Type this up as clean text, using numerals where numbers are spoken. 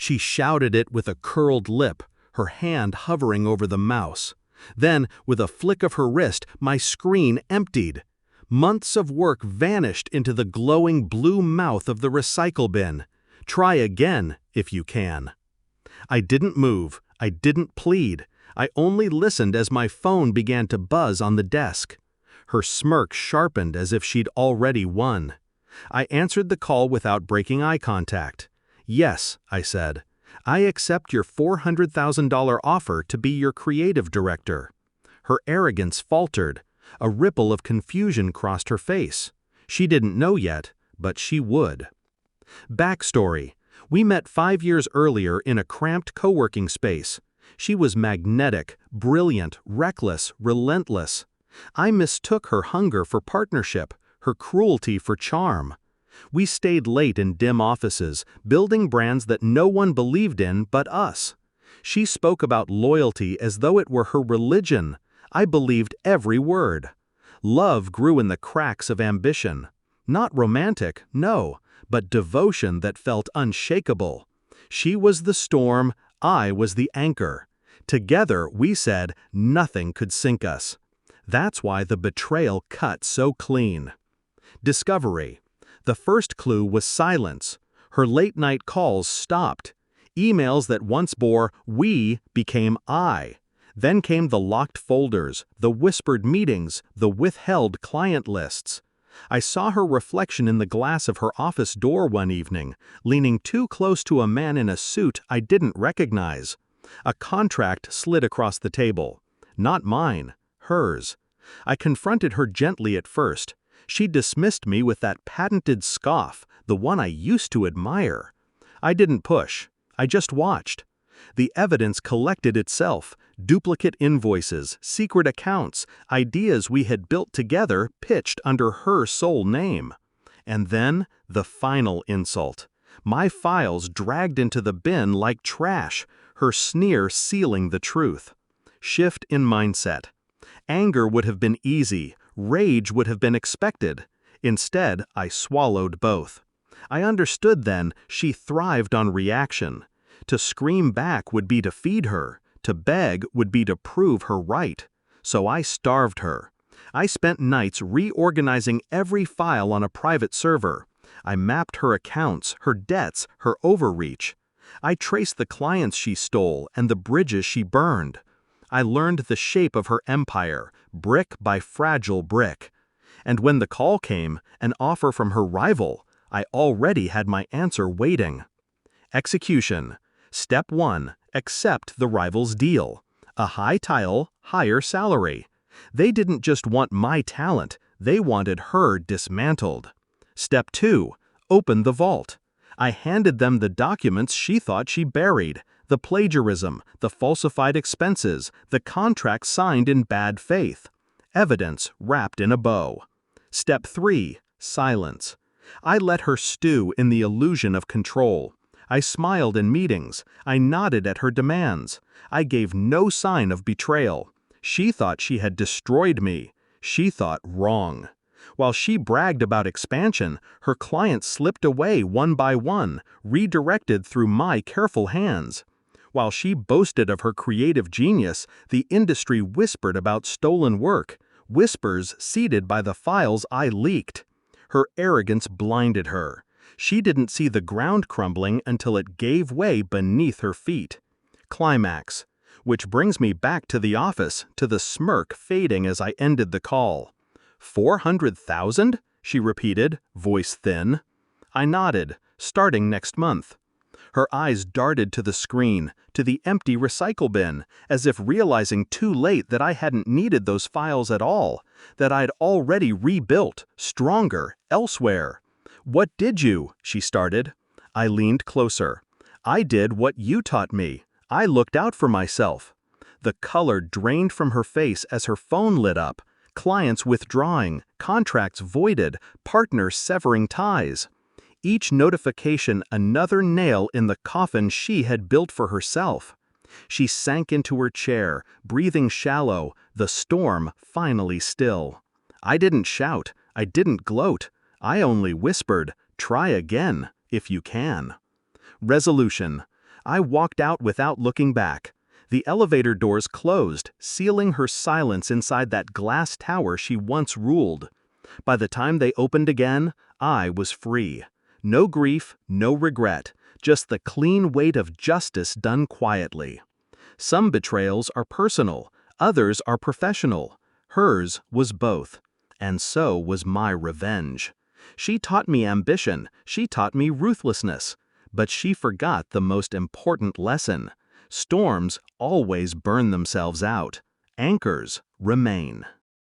She shouted it with a curled lip, her hand hovering over the mouse. Then, with a flick of her wrist, my screen emptied. Months of work vanished into the glowing blue mouth of the recycle bin. Try again, if you can. I didn't move. I didn't plead. I only listened as my phone began to buzz on the desk. Her smirk sharpened as if she'd already won. I answered the call without breaking eye contact. "Yes," I said. "I accept your $400,000 offer to be your creative director." Her arrogance faltered. A ripple of confusion crossed her face. She didn't know yet, but she would. Backstory. We met 5 years earlier in a cramped co-working space. She was magnetic, brilliant, reckless, relentless. I mistook her hunger for partnership, her cruelty for charm. We stayed late in dim offices, building brands that no one believed in but us. She spoke about loyalty as though it were her religion. I believed every word. Love grew in the cracks of ambition. Not romantic, no, but devotion that felt unshakable. She was the storm, I was the anchor. Together, we said, nothing could sink us. That's why the betrayal cut so clean. Discovery. The first clue was silence. Her late-night calls stopped. Emails that once bore "we" became "I." Then came the locked folders, the whispered meetings, the withheld client lists. I saw her reflection in the glass of her office door one evening, leaning too close to a man in a suit I didn't recognize. A contract slid across the table. Not mine, hers. I confronted her gently at first. She dismissed me with that patented scoff, the one I used to admire. I didn't push. I just watched. The evidence collected itself. Duplicate invoices, secret accounts, ideas we had built together pitched under her sole name. And then, the final insult. My files dragged into the bin like trash, her sneer sealing the truth. Shift in mindset. Anger would have been easy, rage would have been expected. Instead, I swallowed both. I understood then she thrived on reaction. To scream back would be to feed her. To beg would be to prove her right. So I starved her. I spent nights reorganizing every file on a private server. I mapped her accounts, her debts, her overreach. I traced the clients she stole and the bridges she burned. I learned the shape of her empire, brick by fragile brick. And when the call came, an offer from her rival, I already had my answer waiting. Execution. Step 1. Accept the rival's deal. A high title, higher salary. They didn't just want my talent, they wanted her dismantled. Step 2. Open the vault. I handed them the documents she thought she buried, the plagiarism, the falsified expenses, the contract signed in bad faith. Evidence wrapped in a bow. Step 3. Silence. I let her stew in the illusion of control. I smiled in meetings. I nodded at her demands. I gave no sign of betrayal. She thought she had destroyed me. She thought wrong. While she bragged about expansion, her clients slipped away one by one, redirected through my careful hands. While she boasted of her creative genius, the industry whispered about stolen work, whispers seeded by the files I leaked. Her arrogance blinded her. She didn't see the ground crumbling until it gave way beneath her feet. Climax. Which brings me back to the office, to the smirk fading as I ended the call. 400,000? She repeated, voice thin. I nodded, starting next month. Her eyes darted to the screen, to the empty recycle bin, as if realizing too late that I hadn't needed those files at all, that I'd already rebuilt, stronger, elsewhere. What did you? She started. I leaned closer. I did what you taught me. I looked out for myself. The color drained from her face as her phone lit up. Clients withdrawing, contracts voided, partners severing ties. Each notification another nail in the coffin she had built for herself. She sank into her chair, breathing shallow, the storm finally still. I didn't shout. I didn't gloat. I only whispered, try again, if you can. Resolution. I walked out without looking back. The elevator doors closed, sealing her silence inside that glass tower she once ruled. By the time they opened again, I was free. No grief, no regret, just the clean weight of justice done quietly. Some betrayals are personal, others are professional. Hers was both. And so was my revenge. She taught me ambition, she taught me ruthlessness. But she forgot the most important lesson. Storms always burn themselves out. Anchors remain.